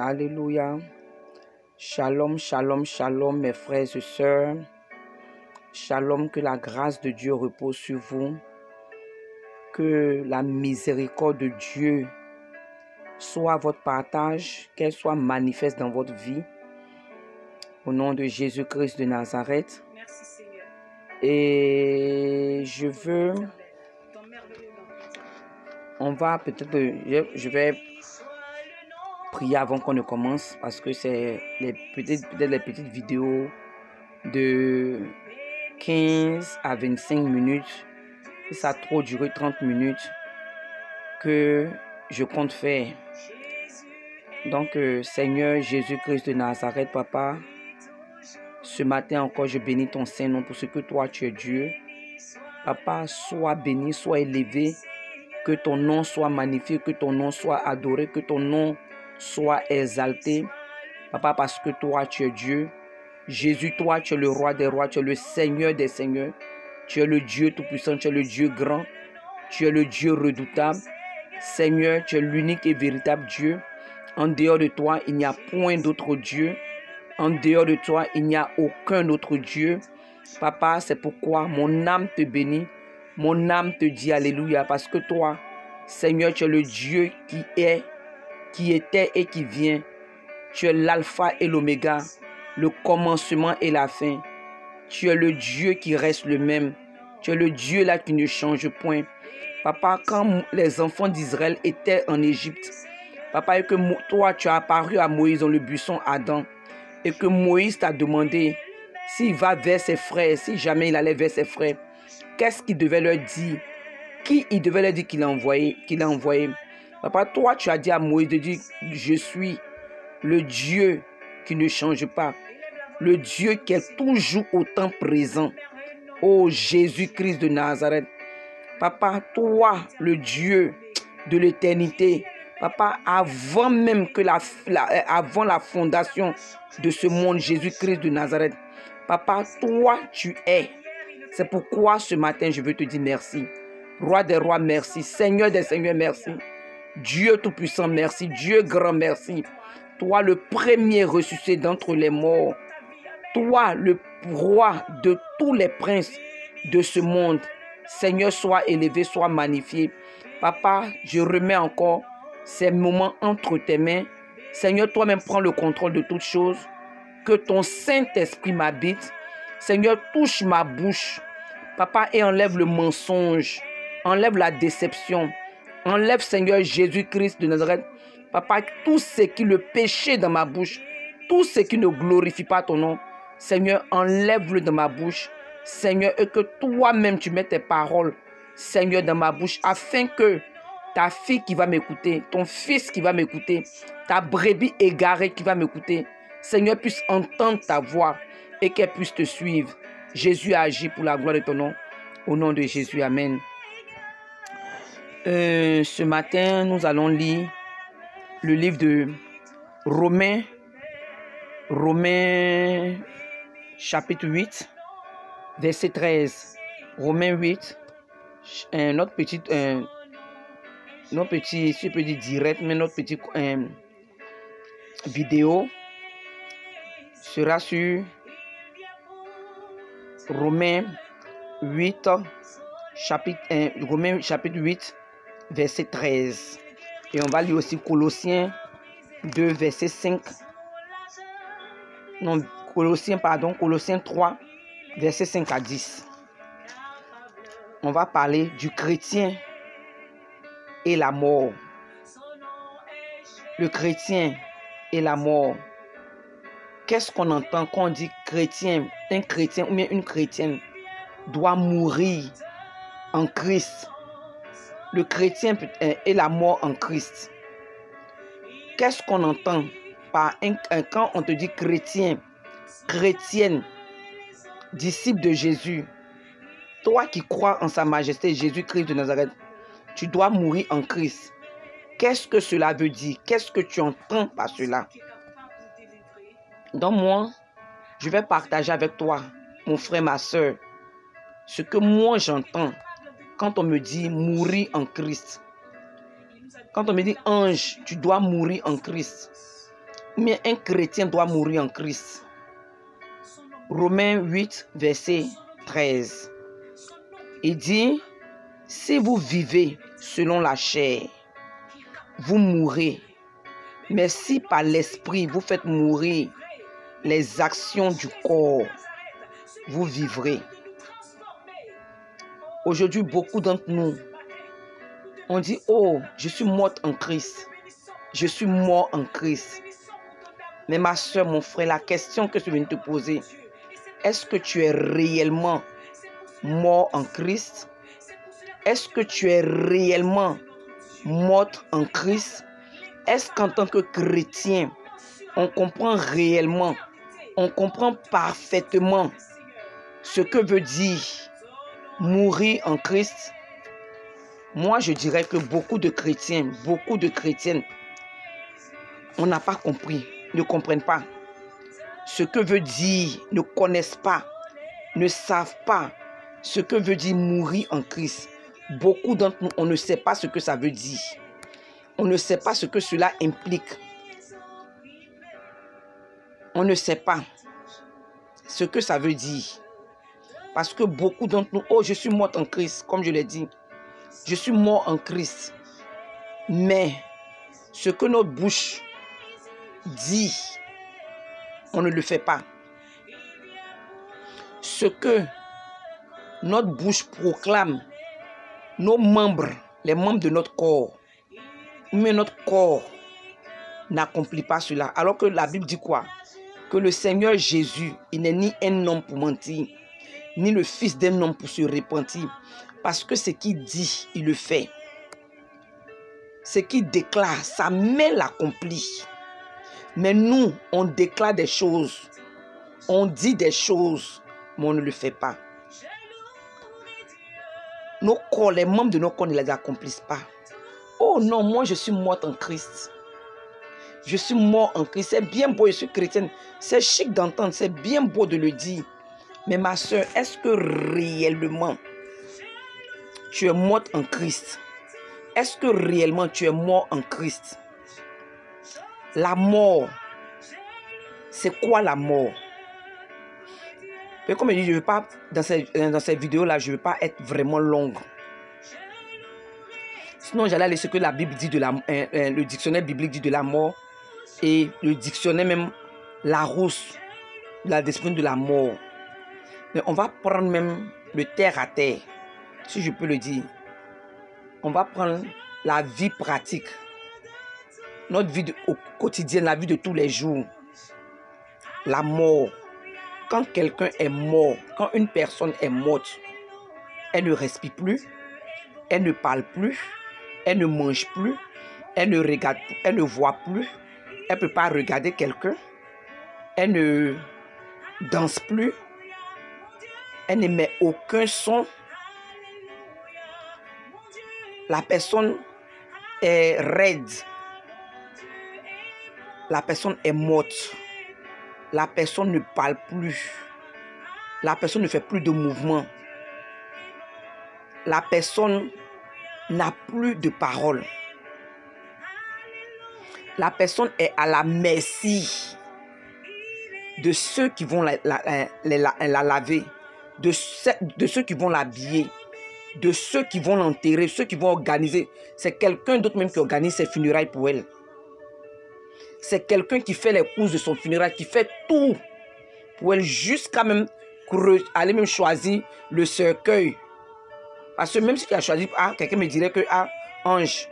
Alléluia. Shalom, shalom, shalom, mes frères et sœurs. Shalom, que la grâce de Dieu repose sur vous. Que la miséricorde de Dieu soit votre partage, qu'elle soit manifeste dans votre vie. Au nom de Jésus-Christ de Nazareth. Merci Seigneur. Et on va peut-être, je vais prier avant qu'on ne commence parce que c'est peut-être les petites vidéos de 15 à 25 minutes. Et ça a trop duré 30 minutes que je compte faire. Donc, Seigneur Jésus-Christ de Nazareth, Papa, ce matin encore, je bénis ton Saint-Nom pour ce que toi, tu es Dieu. Papa, sois béni, sois élevé, que ton nom soit magnifié, que ton nom soit adoré, que ton nom soit exalté. Papa, parce que toi, tu es Dieu. Jésus, toi, tu es le roi des rois, tu es le Seigneur des seigneurs. Tu es le Dieu tout-puissant, tu es le Dieu grand, tu es le Dieu redoutable. Seigneur, tu es l'unique et véritable Dieu. En dehors de toi, il n'y a point d'autre Dieu. En dehors de toi, il n'y a aucun autre Dieu. Papa, c'est pourquoi mon âme te bénit. Mon âme te dit Alléluia. Parce que toi, Seigneur, tu es le Dieu qui est, qui était et qui vient. Tu es l'alpha et l'oméga, le commencement et la fin. Tu es le Dieu qui reste le même. Tu es le Dieu là qui ne change point. Papa, quand les enfants d'Israël étaient en Égypte, Papa, et que toi, tu as apparu à Moïse dans le buisson Adam, et que Moïse t'a demandé s'il va vers ses frères, si jamais il allait vers ses frères, qu'est-ce qu'il devait leur dire? Qui il devait leur dire qu'il a envoyé? Papa, toi, tu as dit à Moïse de dire, je suis le Dieu qui ne change pas, le Dieu qui est toujours au temps présent. Oh Jésus-Christ de Nazareth. Papa, toi, le Dieu de l'éternité. Papa, avant même que avant la fondation de ce monde, Jésus-Christ de Nazareth. Papa, toi, tu es. C'est pourquoi ce matin, je veux te dire merci. Roi des rois, merci. Seigneur des seigneurs, merci. Dieu tout-puissant, merci. Dieu grand, merci. Toi, le premier ressuscité d'entre les morts. Toi, le roi de tous les princes de ce monde. Seigneur, sois élevé, sois magnifié. Papa, je remets encore ces moments entre tes mains. Seigneur, toi-même prends le contrôle de toutes choses. Que ton Saint-Esprit m'habite. Seigneur, touche ma bouche. Papa, et enlève le mensonge. Enlève la déception. Enlève, Seigneur Jésus-Christ de Nazareth. Papa, tout ce qui est le péché dans ma bouche, tout ce qui ne glorifie pas ton nom, Seigneur, enlève-le de ma bouche. Seigneur, et que toi-même tu mets tes paroles, Seigneur, dans ma bouche, afin que ta fille qui va m'écouter, ton fils qui va m'écouter, ta brebis égarée qui va m'écouter, Seigneur, puisse entendre ta voix et qu'elle puisse te suivre. Jésus a agi pour la gloire de ton nom. Au nom de Jésus, Amen. Ce matin, nous allons lire le livre de Romains chapitre 8, verset 13. Romains 8, notre petit, si je peux dire direct, mais notre petite vidéo sera sur Romains 8, Romains chapitre 8, verset 13. Et on va lire aussi Colossiens 2, verset 5. Non, Colossiens 3, verset 5 à 10. On va parler du chrétien et la mort. Le chrétien et la mort. Qu'est-ce qu'on entend quand on dit chrétien? Un chrétien ou bien une chrétienne doit mourir en Christ. Le chrétien et la mort en Christ. Qu'est-ce qu'on entend par quand on te dit chrétien, chrétienne, disciple de Jésus? Toi qui crois en sa majesté Jésus-Christ de Nazareth, tu dois mourir en Christ. Qu'est-ce que cela veut dire? Qu'est-ce que tu entends par cela? Donc moi, je vais partager avec toi, mon frère, ma soeur, ce que moi j'entends quand on me dit mourir en Christ. Quand on me dit ange, tu dois mourir en Christ. Mais un chrétien doit mourir en Christ. Romains 8, verset 13. Il dit, si vous vivez selon la chair, vous mourrez. Mais si par l'esprit vous faites mourir les actions du corps, vous vivrez. Aujourd'hui, beaucoup d'entre nous, on dit, oh, je suis morte en Christ. Je suis mort en Christ. Mais ma soeur, mon frère, la question que je viens de te poser, est-ce que tu es réellement mort en Christ? Est-ce que tu es réellement morte en Christ? Est-ce qu'en tant que chrétien, on comprend réellement, on comprend parfaitement ce que veut dire mourir en Christ? Moi, je dirais que beaucoup de chrétiens, beaucoup de chrétiennes, on n'a pas compris, ne comprennent pas ce que veut dire, ne connaissent pas, ne savent pas ce que veut dire mourir en Christ. Beaucoup d'entre nous, on ne sait pas ce que ça veut dire. On ne sait pas ce que cela implique. On ne sait pas ce que ça veut dire. Parce que beaucoup d'entre nous, oh, je suis morte en Christ, comme je l'ai dit. Je suis mort en Christ. Mais ce que notre bouche dit, on ne le fait pas. Ce que notre bouche proclame, nos membres, les membres de notre corps, mais notre corps n'accomplit pas cela. Alors que la Bible dit quoi? Que le Seigneur Jésus, il n'est ni un homme pour mentir, ni le fils d'un homme pour se repentir. Parce que ce qu'il dit, il le fait. Ce qu'il déclare, sa main l'accomplit. Mais nous, on déclare des choses, on dit des choses, mais on ne le fait pas. Nos corps, les membres de nos corps ne les accomplissent pas. Oh non, moi je suis morte en Christ. Je suis mort en Christ. C'est bien beau, je suis chrétienne. C'est chic d'entendre, c'est bien beau de le dire. Mais ma soeur, est-ce que réellement tu es morte en Christ? Est-ce que réellement tu es mort en Christ? La mort, c'est quoi la mort? Et comme je dis, je ne veux pas, dans cette vidéo-là, je ne veux pas être vraiment longue. Sinon, j'allais aller ce que la Bible dit de le dictionnaire biblique dit de la mort et le dictionnaire même Larousse, la discipline de la mort. Mais on va prendre même le terre à terre, si je peux le dire. On va prendre la vie pratique, notre vie au quotidien, la vie de tous les jours. La mort. Quand quelqu'un est mort, quand une personne est morte, elle ne respire plus, elle ne parle plus, elle ne mange plus, elle ne regarde, elle ne voit plus, elle ne peut pas regarder quelqu'un, elle ne danse plus, elle n'émet aucun son. La personne est raide, la personne est morte. La personne ne parle plus. La personne ne fait plus de mouvement. La personne n'a plus de parole. La personne est à la merci de ceux qui vont la laver, de ceux qui vont l'habiller, de ceux qui vont l'enterrer, ceux qui vont organiser. C'est quelqu'un d'autre même qui organise ses funérailles pour elle. C'est quelqu'un qui fait les courses de son funérail, qui fait tout pour elle, jusqu'à même aller même choisir le cercueil. Parce que même si tu as choisi, quelqu'un me dirait que, Ange,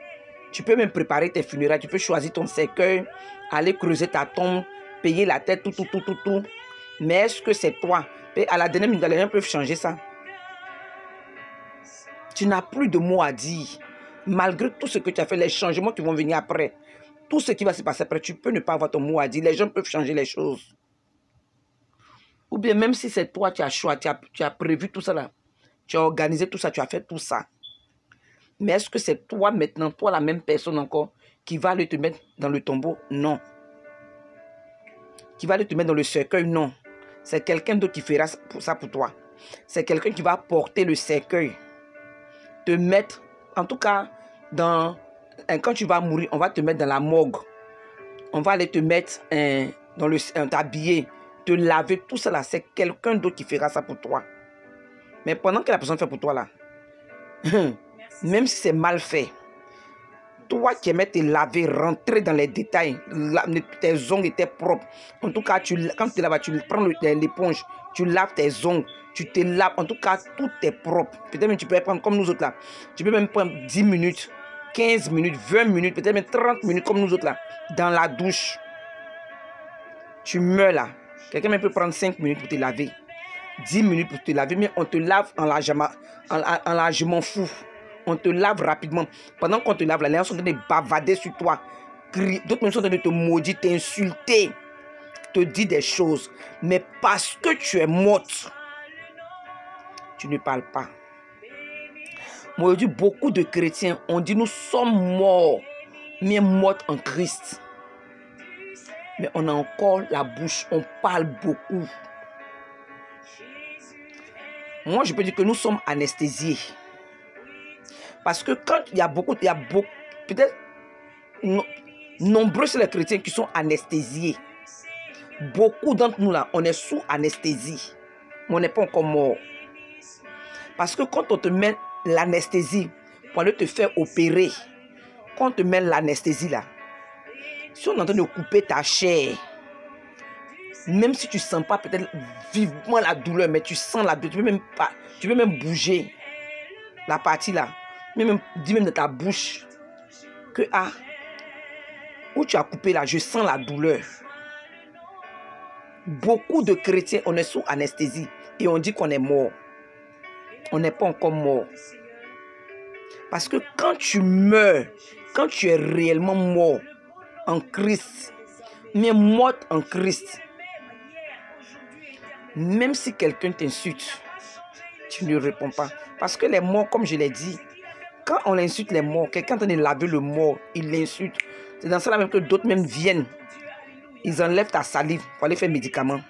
tu peux même préparer tes funérailles, tu peux choisir ton cercueil, aller creuser ta tombe, payer la tête, tout. Mais est-ce que c'est toi? Et à la dernière minute, les gens peuvent changer ça. Tu n'as plus de mots à dire. Malgré tout ce que tu as fait, les changements qui vont venir après, tout ce qui va se passer après, tu peux ne pas avoir ton mot à dire. Les gens peuvent changer les choses. Ou bien même si c'est toi, tu as choisi, tu as prévu tout ça là. Tu as organisé tout ça, tu as fait tout ça. Mais est-ce que c'est toi maintenant, toi la même personne encore, qui va aller te mettre dans le tombeau? Non. Qui va aller te mettre dans le cercueil? Non. C'est quelqu'un d'autre qui fera ça pour toi. C'est quelqu'un qui va porter le cercueil. Te mettre, en tout cas, quand tu vas mourir, on va te mettre dans la morgue. on va aller te mettre t'habiller, te laver, tout ça là, c'est quelqu'un d'autre qui fera ça pour toi. Mais pendant que la personne fait pour toi là, même si c'est mal fait, toi qui aimais te laver, rentrer dans les détails, tes ongles étaient propres. En tout cas, quand tu te laves, tu prends l'éponge, tu laves tes ongles, tu te laves. En tout cas, tout est propre. Peut-être même tu peux prendre comme nous autres là. Tu peux même prendre 10 minutes, 15 minutes, 20 minutes, peut-être même 30 minutes comme nous autres là, dans la douche. Tu meurs là. Quelqu'un même peut prendre 5 minutes pour te laver. 10 minutes pour te laver, mais on te lave en largement fou. On te lave rapidement. Pendant qu'on te lave, les gens sont en train de bavader sur toi. D'autres personnes sont en train de te maudire, t'insulter, te dire des choses. Mais parce que tu es morte, tu ne parles pas. Moi, je dis, beaucoup de chrétiens, on dit nous sommes morts, mais morts en Christ. Mais on a encore la bouche, on parle beaucoup. Moi, je peux dire que nous sommes anesthésiés. Parce que quand il y a beaucoup, peut-être nombreux sont les chrétiens qui sont anesthésiés. Beaucoup d'entre nous là, on est sous anesthésie. Mais on n'est pas encore mort. Parce que quand on te met l'anesthésie pour aller te faire opérer, quand on te met l'anesthésie là, si on est en train de couper ta chair, même si tu ne sens pas peut-être vivement la douleur, mais tu sens la douleur, tu peux même bouger la partie là. Même dis même de ta bouche que où tu as coupé là, je sens la douleur. Beaucoup de chrétiens, on est sous anesthésie et on dit qu'on est mort. On n'est pas encore mort. Parce que quand tu meurs, quand tu es réellement mort en Christ, mais morte en Christ, même si quelqu'un t'insulte, tu ne réponds pas. Parce que les morts, comme je l'ai dit, quand on insulte les morts, quelqu'un est en train de laver le mort, il l'insulte. C'est dans cela même que d'autres même viennent. Ils enlèvent ta salive pour aller faire médicaments.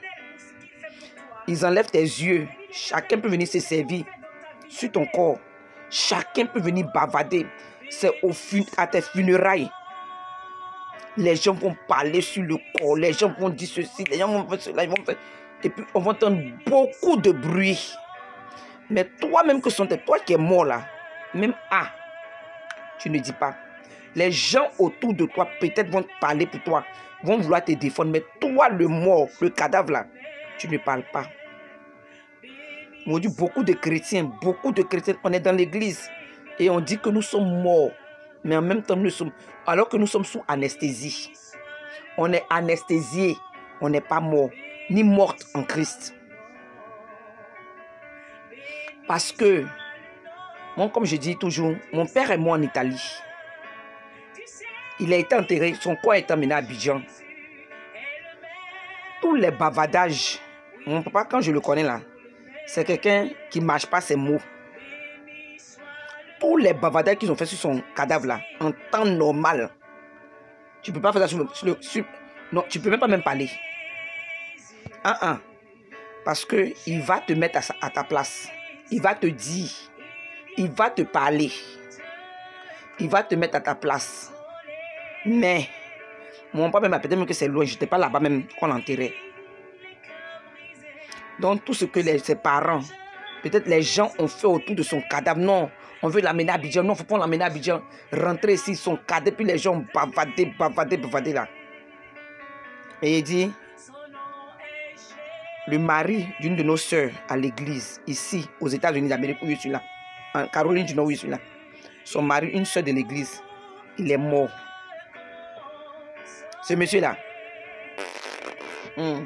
Ils enlèvent tes yeux. Chacun peut venir se servir sur ton corps. Chacun peut venir bavader. C'est à tes funérailles. Les gens vont parler sur le corps. Les gens vont dire ceci. Les gens vont faire cela. Ils vont faire... Et puis on va entendre beaucoup de bruit. Mais toi-même que sont toi qui es mort là, même tu ne dis pas. Les gens autour de toi peut-être vont te parler pour toi, vont vouloir te défendre, mais toi le mort, le cadavre là, tu ne parles pas. On dit beaucoup de chrétiens, on est dans l'église et on dit que nous sommes morts, mais en même temps alors que nous sommes sous anesthésie. On est anesthésié, on n'est pas mort, ni morte en Christ. Parce que, moi, comme je dis toujours, mon père est mort en Italie. Il a été enterré, son corps est emmené à Abidjan. Tous les bavadages, mon papa, quand je le connais là, c'est quelqu'un qui ne mâche pas ses mots. Tous les bavadages qu'ils ont fait sur son cadavre là, en temps normal, tu ne peux pas faire ça non, tu ne peux même pas parler. Parce qu'il va te mettre à ta place. Il va te dire, il va te parler, il va te mettre à ta place. Mais, mon papa m'a peut-être même que c'est loin, je n'étais pas là-bas même qu'on l'enterrait. Donc, tout ce que ses parents, peut-être les gens ont fait autour de son cadavre, non, on veut l'amener à Abidjan, non, il ne faut pas l'amener à Abidjan, rentrer ici, son cadavre, puis les gens ont bavardé là. Et il dit, le mari d'une de nos sœurs à l'église, ici, aux États-Unis d'Amérique, où je suis là, en Caroline du Nord, où je suis là, son mari, une sœur de l'église, il est mort. Ce monsieur-là. Le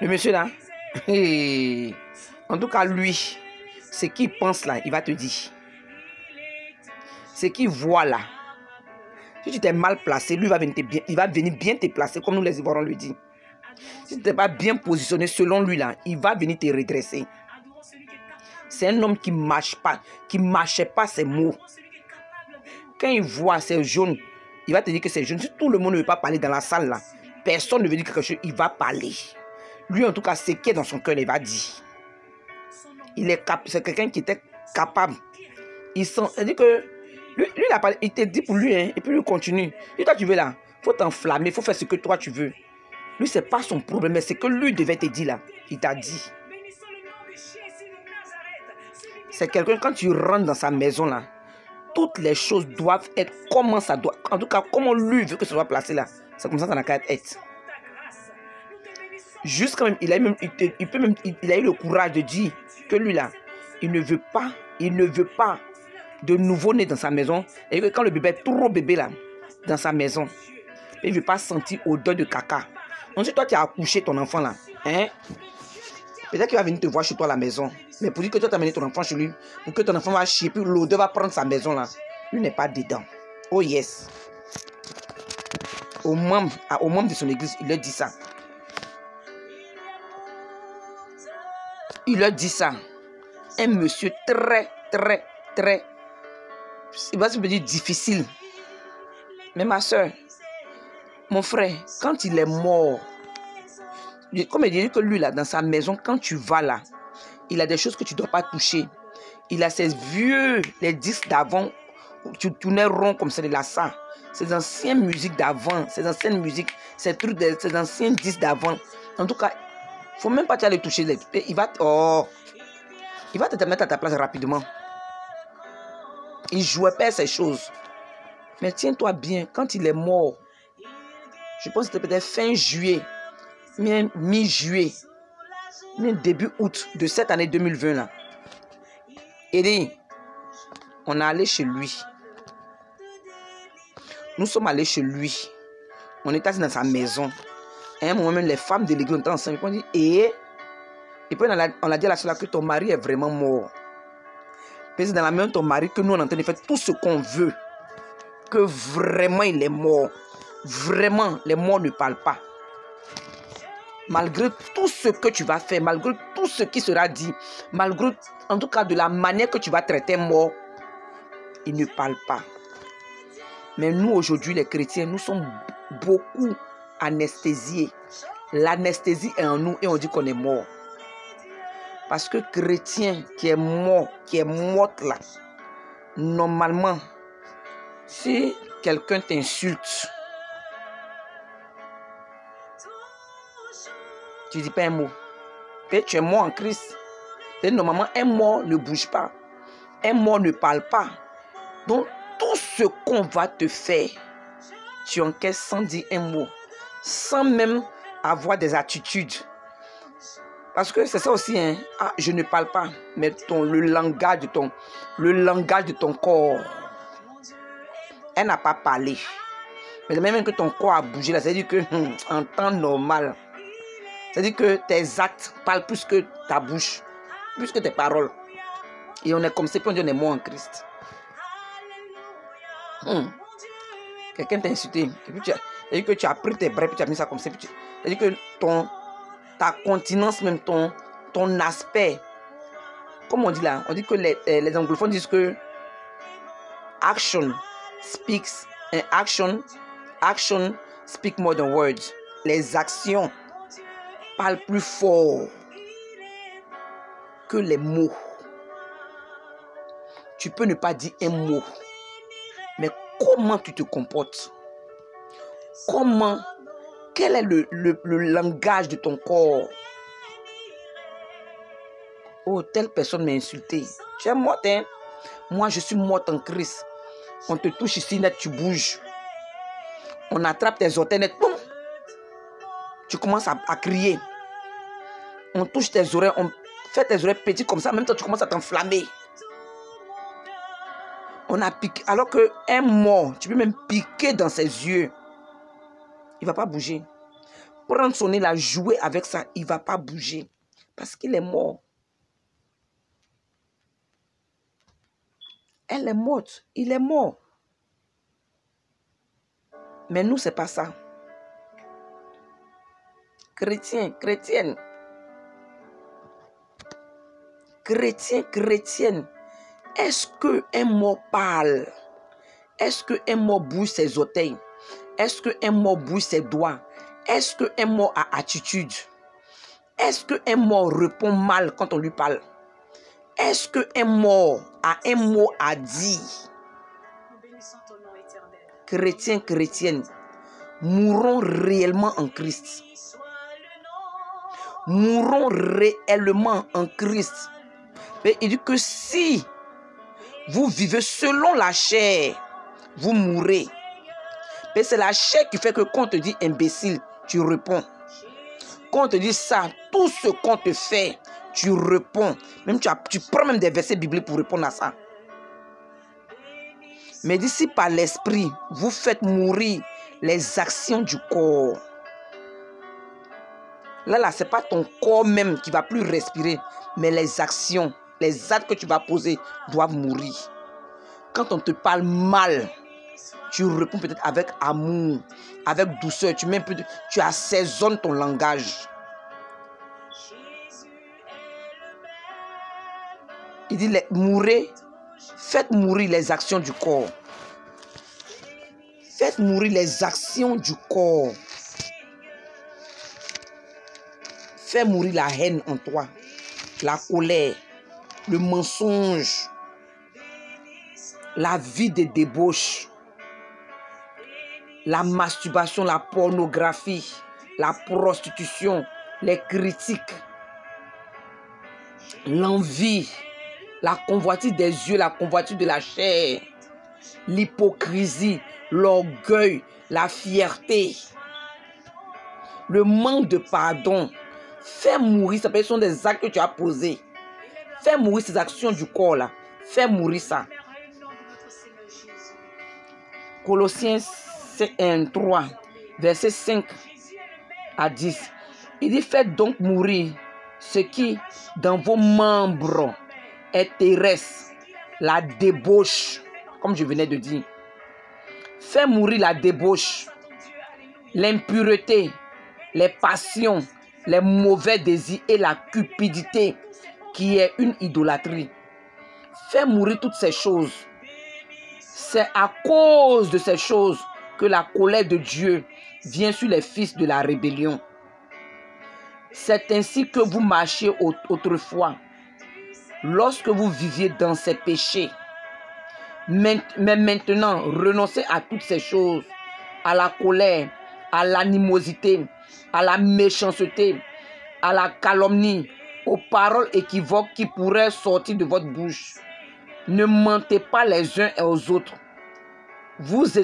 monsieur-là. En tout cas, lui, ce qu'il pense là, il va te dire. Ce qu'il voit là. Si tu t'es mal placé, lui il va venir bien te placer, comme nous les Ivoiriens le disent. Si tu n'es pas bien positionné selon lui là, il va venir te redresser. C'est un homme qui ne mâchait pas ses mots. Quand il voit c'est jaune, il va te dire que c'est jaune. Si tout le monde ne veut pas parler dans la salle là, personne ne veut dire quelque chose, il va parler. Lui en tout cas, ce qui est dans son cœur, il va dire. C'est quelqu'un qui était capable. C'est-à-dire que Lui il te dit pour lui, hein, et puis lui continue. Et toi, tu veux là, il faut t'enflammer, il faut faire ce que toi tu veux. Lui, c'est pas son problème, mais c'est que lui devait te dire là. Il t'a dit. C'est quelqu'un, quand tu rentres dans sa maison là, toutes les choses doivent être comment ça doit. En tout cas, comment lui veut que ça soit placé là. C'est comme ça n'a qu'à être. Juste quand même, il a eu le courage de dire que lui là, il ne veut pas de nouveau-né dans sa maison. Et que quand le bébé est trop bébé là, dans sa maison, il ne veut pas sentir odeur de caca. Ensuite, toi, tu as accouché ton enfant là. Hein? Peut-être qu'il va venir te voir chez toi à la maison. Mais pour dire que toi, tu as amené ton enfant chez lui, pour que ton enfant va chier, puis l'odeur va prendre sa maison là. Lui n'est pas dedans. Oh yes. Aux membres de son église, il leur dit ça. Il leur dit ça. Un monsieur très, il va se dire difficile. Mais ma soeur, mon frère, quand il est mort, comme il dit que lui là, dans sa maison, quand tu vas là, il a des choses que tu ne dois pas toucher. Il a ces vieux, les disques d'avant, où tu tournais rond comme ça de la ça. Ces anciennes musiques d'avant, ces anciennes musiques, ces anciens disques d'avant. En tout cas, il ne faut même pas aller toucher. Il va te mettre à ta place rapidement. Il ne jouait pas ces choses. Mais tiens-toi bien, quand il est mort, je pense que c'était peut-être fin juillet, mi-juillet, début août de cette année 2020 là. Et on est allé chez lui. Nous sommes allés chez lui. On est assis dans sa maison. À un moment même, les femmes de l'église étaient ensemble. Ils ont dit, et puis on a dit à la soeur que ton mari est vraiment mort. Puis c'est dans la maison de ton mari que nous on est en train de faire tout ce qu'on veut. Que vraiment il est mort. Vraiment, les morts ne parlent pas. Malgré tout ce que tu vas faire, malgré tout ce qui sera dit, malgré en tout cas de la manière que tu vas traiter mort, il ne parle pas. Mais nous aujourd'hui les chrétiens, nous sommes beaucoup anesthésiés. L'anesthésie est en nous et on dit qu'on est mort. Parce que chrétien qui est mort, qui est morte là, normalement, si quelqu'un t'insulte, tu ne dis pas un mot. Et tu es mort en Christ. Et normalement, un mort ne bouge pas. Un mort ne parle pas. Donc, tout ce qu'on va te faire, tu encaisses sans dire un mot. Sans même avoir des attitudes. Parce que c'est ça aussi, hein. Ah, je ne parle pas. Mais le langage de ton corps. Elle n'a pas parlé. Mais même que ton corps a bougé, là, c'est-à-dire que en temps normal, c'est-à-dire que tes actes parlent plus que ta bouche, plus que tes paroles. Et on est comme ça, puis on dit on est mort en Christ. Quelqu'un t'a insulté, et puis c'est-à-dire que tu as pris tes bras, puis tu as mis ça comme ça. C'est-à-dire que ta continence, même ton aspect, comme on dit là, on dit que les anglophones disent que action speaks more than words. Les actions parlent plus fort que les mots. Tu peux ne pas dire un mot, mais comment tu te comportes? Quel est le langage de ton corps? Oh, telle personne m'a insulté. Tu es morte, hein? Moi, je suis morte en Christ. On te touche ici, net, tu bouges. On attrape tes orteils, net, boum. Tu commences à crier. On touche tes oreilles, on fait tes oreilles petites comme ça, en même temps tu commences à t'enflammer. On a piqué, alors qu'un mort, tu peux même piquer dans ses yeux. Il ne va pas bouger. Prendre son nez, la jouer avec ça, il ne va pas bouger. Parce qu'il est mort. Elle est morte, il est mort. Mais nous, ce n'est pas ça. Chrétien, chrétienne. Chrétienne. Est-ce qu'un mort parle? Est-ce qu'un mort bouge ses orteils? Est-ce qu'un mort bouge ses doigts? Est-ce qu'un mort a attitude? Est-ce qu'un mort répond mal quand on lui parle? Est-ce qu'un mort a un mot à dire? chrétiens, chrétiennes, mourons réellement en Christ. Mourons réellement en Christ. Mais il dit que si vous vivez selon la chair, vous mourrez. Mais c'est la chair qui fait que quand on te dit imbécile, tu réponds. Quand on te dit ça, tout ce qu'on te fait, tu réponds. Même tu prends même des versets bibliques pour répondre à ça. Mais d'ici par l'esprit, vous faites mourir les actions du corps. Là, ce n'est pas ton corps même qui va plus respirer, mais les actions, les actes que tu vas poser doivent mourir. Quand on te parle mal, tu réponds peut-être avec amour, avec douceur, tu assaisonnes ton langage. Il dit, faites mourir les actions du corps. Faites mourir les actions du corps. Fais mourir la haine en toi, la colère, le mensonge, la vie de débauche, la masturbation, la pornographie, la prostitution, les critiques, l'envie, la convoitise des yeux, la convoitise de la chair, l'hypocrisie, l'orgueil, la fierté, le manque de pardon. Fais mourir, ça ce sont des actes que tu as posés. Fais mourir ces actions du corps là. Fais mourir ça. Colossiens 3, versets 5 à 10. Il dit, faites donc mourir ce qui, dans vos membres, est terrestre, la débauche, comme je venais de dire. Fais mourir la débauche, l'impureté, les passions, les mauvais désirs et la cupidité, qui est une idolâtrie. Fais mourir toutes ces choses. C'est à cause de ces choses que la colère de Dieu vient sur les fils de la rébellion. C'est ainsi que vous marchiez autrefois, lorsque vous viviez dans ces péchés. Mais maintenant, renoncez à toutes ces choses, à la colère, à l'animosité, à la méchanceté, à la calomnie, aux paroles équivoques qui pourraient sortir de votre bouche. Ne mentez pas les uns aux autres. Vous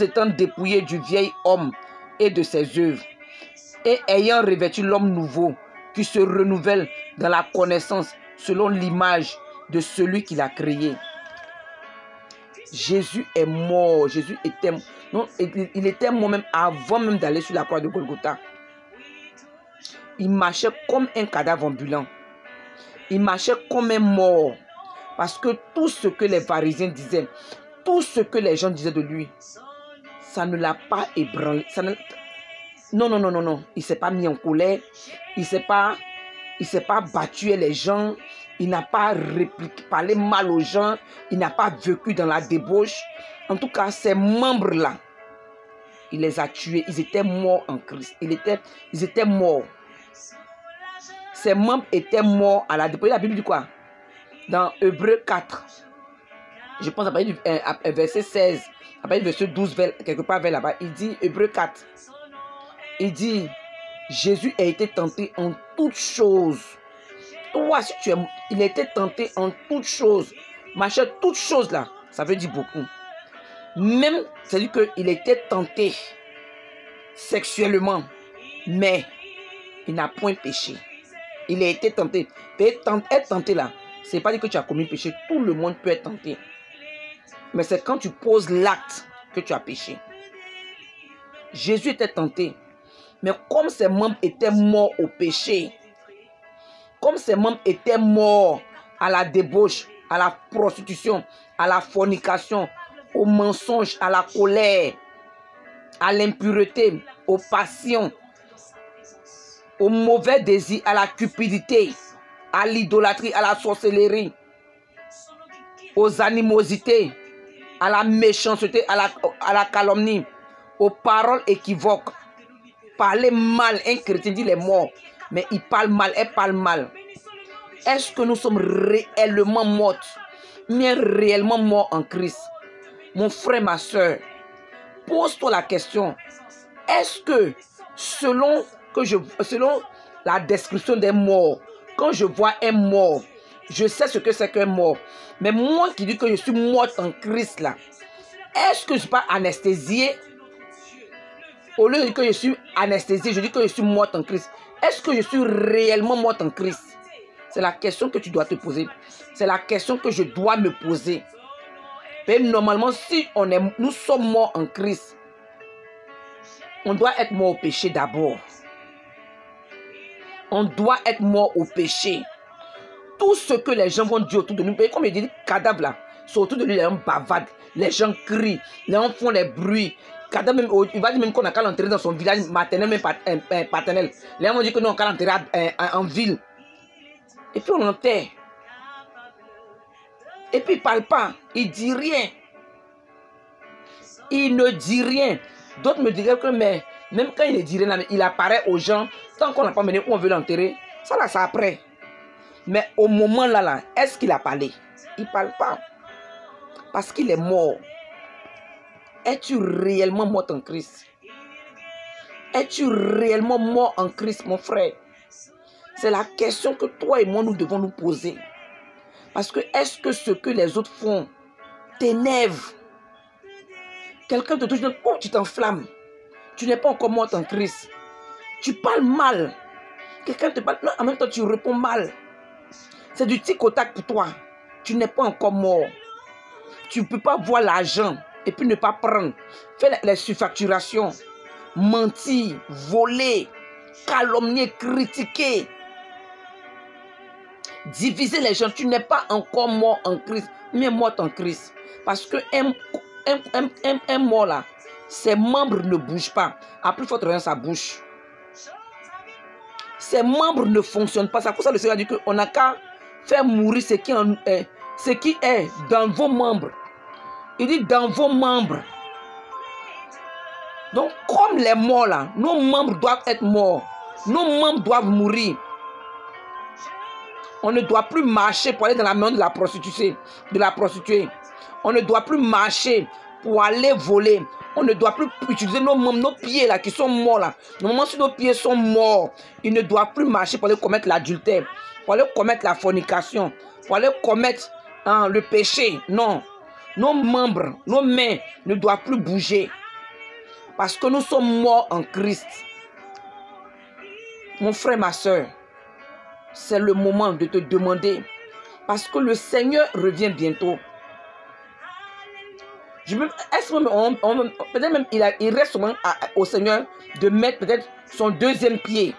étant dépouillés du vieil homme et de ses œuvres, et ayant revêtu l'homme nouveau qui se renouvelle dans la connaissance selon l'image de celui qui l'a créé. Jésus est mort. Jésus était non, il était mort même avant même d'aller sur la croix de Golgotha. Il marchait comme un cadavre ambulant. Il marchait comme un mort. Parce que tout ce que les pharisiens disaient, tout ce que les gens disaient de lui, ça ne l'a pas ébranlé. Non. Il ne s'est pas mis en colère. Il ne s'est pas battu les gens. Il n'a pas parlé mal aux gens. Il n'a pas vécu dans la débauche. En tout cas, ces membres-là, il les a tués. Ils étaient morts en Christ. Ils étaient morts. Ces membres étaient morts à la débauche. La Bible dit quoi? Dans Hébreux 4. Je pense à partir du verset 16. À partir du verset 12, quelque part vers là-bas. Il dit, Hébreux 4. Il dit, Jésus a été tenté en toutes choses. Toi, si tu es, il a été tenté en toutes choses. Ma chère, toutes choses là, ça veut dire beaucoup. Même, c'est-à-dire qu'il a été tenté sexuellement, mais il n'a point péché. Il a été tenté. Être tenté là, c'est pas dire que tu as commis péché. Tout le monde peut être tenté. Mais c'est quand tu poses l'acte que tu as péché. Jésus était tenté. Mais comme ses membres étaient morts au péché, comme ses membres étaient morts à la débauche, à la prostitution, à la fornication, au mensonge, à la colère, à l'impureté, aux passions, aux mauvais désirs, à la cupidité, à l'idolâtrie, à la sorcellerie, aux animosités, à la méchanceté, à la calomnie, aux paroles équivoques. Parler mal, un chrétien dit il est mort, mais il parle mal, elle parle mal. Est-ce que nous sommes réellement morts, mais réellement morts en Christ? Mon frère, ma soeur, pose-toi la question. Est-ce que selon la description des morts, quand je vois un mort, je sais ce que c'est qu'un mort. Mais moi qui dis que je suis morte en Christ là, est-ce que je ne suis pas anesthésiée? Au lieu de dire que je suis anesthésiée, je dis que je suis morte en Christ. Est-ce que je suis réellement morte en Christ? C'est la question que tu dois te poser. C'est la question que je dois me poser. Mais normalement, si nous sommes morts en Christ, on doit être mort au péché d'abord. On doit être mort au péché. Tout ce que les gens vont dire autour de nous, comme il dit, cadavre là, c'est autour de lui, les gens bavardent, les gens crient, les gens font des bruits. Cadavre, même, il va dire même qu'on a qu'à l'enterrer dans son village maternel, même paternel. Les gens vont dire que nous, on a qu'à l'enterrer en ville. Et puis on l'enterre. Et puis il ne parle pas, il ne dit rien. Il ne dit rien. D'autres me diraient que mais, même quand il ne dit rien, il apparaît aux gens. Tant qu'on n'a pas mené où on veut l'enterrer, ça là, c'est après. Mais au moment là, est-ce qu'il a parlé? Il ne parle pas. Parce qu'il est mort. Es-tu réellement mort en Christ? Es-tu réellement mort en Christ, mon frère? C'est la question que toi et moi, nous devons nous poser. Parce que est-ce que ce que les autres font t'énerve? Quelqu'un te touche, oh, tu t'enflammes. Tu n'es pas encore mort en Christ. Tu parles mal. Quelqu'un te parle, non, en même temps tu réponds mal. C'est du tic au tac pour toi. Tu n'es pas encore mort. Tu ne peux pas voir l'argent et puis ne pas prendre. Faire les surfacturations. Mentir, voler, calomnier, critiquer. Diviser les gens. Tu n'es pas encore mort en Christ, mais mort en Christ. Parce que un mort là, ses membres ne bougent pas. À plus forte raison, ça bouge. Ses membres ne fonctionnent pas. C'est pour ça que le Seigneur dit qu'on n'a qu'à faire mourir ce qui est dans vos membres. Il dit dans vos membres. Donc, comme les morts là, nos membres doivent être morts. Nos membres doivent mourir. On ne doit plus marcher pour aller dans la maison de la prostituée. On ne doit plus marcher pour aller voler. On ne doit plus utiliser nos membres, nos pieds là qui sont morts là. Normalement, si nos pieds sont morts, ils ne doivent plus marcher pour aller commettre l'adultère, pour aller commettre la fornication, pour aller commettre le péché. Non. Nos membres, nos mains ne doivent plus bouger. Parce que nous sommes morts en Christ. Mon frère, ma soeur, c'est le moment de te demander. Parce que le Seigneur revient bientôt. Peut-être même il reste au Seigneur de mettre peut-être son deuxième pied.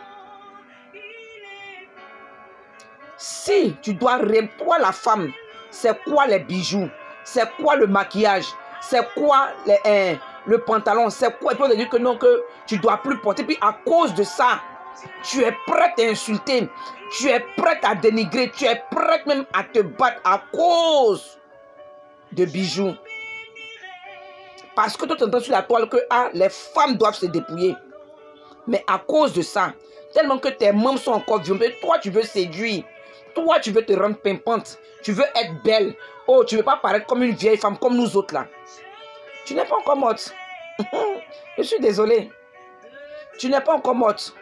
Si tu dois toi la femme, c'est quoi les bijoux? C'est quoi le maquillage? C'est quoi le pantalon? C'est quoi? Tu vas te dire que non, que tu ne dois plus porter. Puis à cause de ça, tu es prête à insulter. Tu es prête à dénigrer. Tu es prête même à te battre à cause de bijoux. Parce que toi, tu entends sur la toile que les femmes doivent se dépouiller. Mais à cause de ça, tellement que tes membres sont encore vieux, toi, tu veux séduire. Toi, tu veux te rendre pimpante. Tu veux être belle. Oh, tu ne veux pas paraître comme une vieille femme, comme nous autres là. Tu n'es pas encore morte. Je suis désolée. Tu n'es pas encore morte.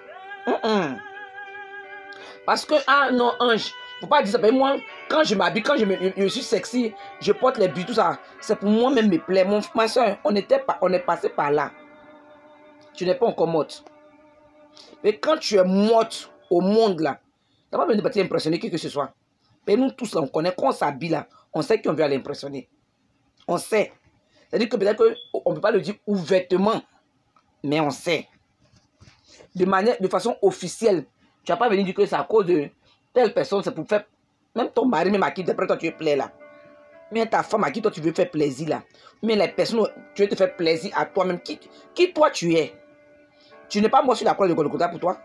Parce que, non, ange, il ne faut pas dire ça. Mais moi, quand je m'habille, quand je suis sexy, je porte les bijoux, tout ça. C'est pour moi-même me plaire. Ma soeur, on est passé par là. Tu n'es pas encore morte. Mais quand tu es morte au monde là, tu n'as pas besoin de impressionner qui que ce soit. Mais nous tous là, on connaît, quand on s'habille là, on sait qu'on veut aller impressionner. On sait. C'est-à-dire que peut-être qu'on ne peut pas le dire ouvertement, mais on sait. De façon officielle. Tu n'as pas venu dire que c'est à cause de telle personne, c'est pour faire... Même ton mari, même à qui, d'après toi, tu es plaît là. Mais ta femme à qui toi, tu veux faire plaisir là. Mais les personnes, tu veux te faire plaisir à toi-même. Qui toi, tu es? Tu n'es pas mort sur la croix de Golgotha pour toi.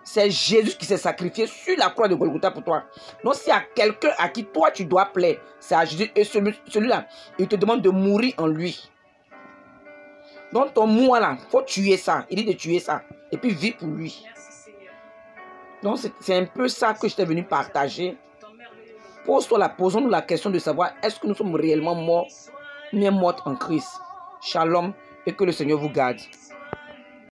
C'est Jésus qui s'est sacrifié sur la croix de Golgotha pour toi. Donc, s'il y a quelqu'un à qui toi, tu dois plaire, c'est à Jésus. Et celui-là, il te demande de mourir en lui. Donc, ton moi là, il faut tuer ça. Il dit de tuer ça. Et puis, vivre pour lui. Donc, c'est un peu ça que je t'ai venu partager. Posons-nous la question de savoir, est-ce que nous sommes réellement morts n'est morte en Christ. Shalom et que le Seigneur vous garde.